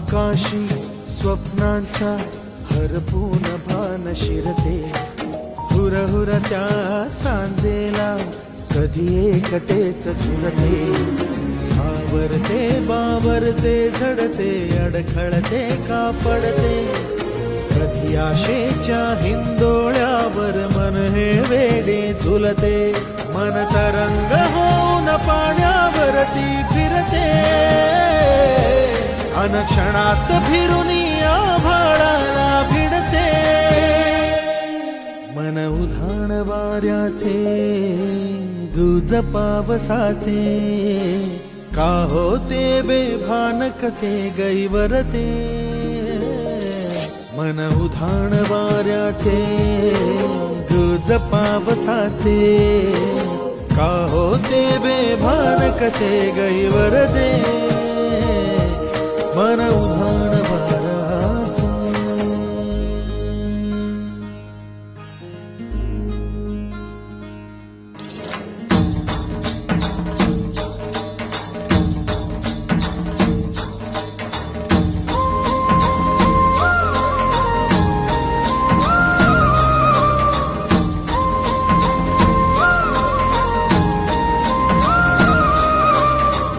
आकाशी स्वप्नांच्या हरपून भान शिरते, हुरहुर त्या सांजेला कधी एकटेच झुलते, सावरते बावरते झडते अडखळते का पडते, कधी आशेच्या हिंदोळ्यावर मन हे वेडे झुलते, मन तरंग होऊन पाण्यावरती फिरते, अनक्षणात फिरून आभाळाला भिडते, मन उधाण वाऱ्याचे गुज पावसाचे, का होते बेभान कसे गैवरते, मन उधाण वाऱ्याचे गुज पावसाचे, का होते बेभान कसे गैवरते, मन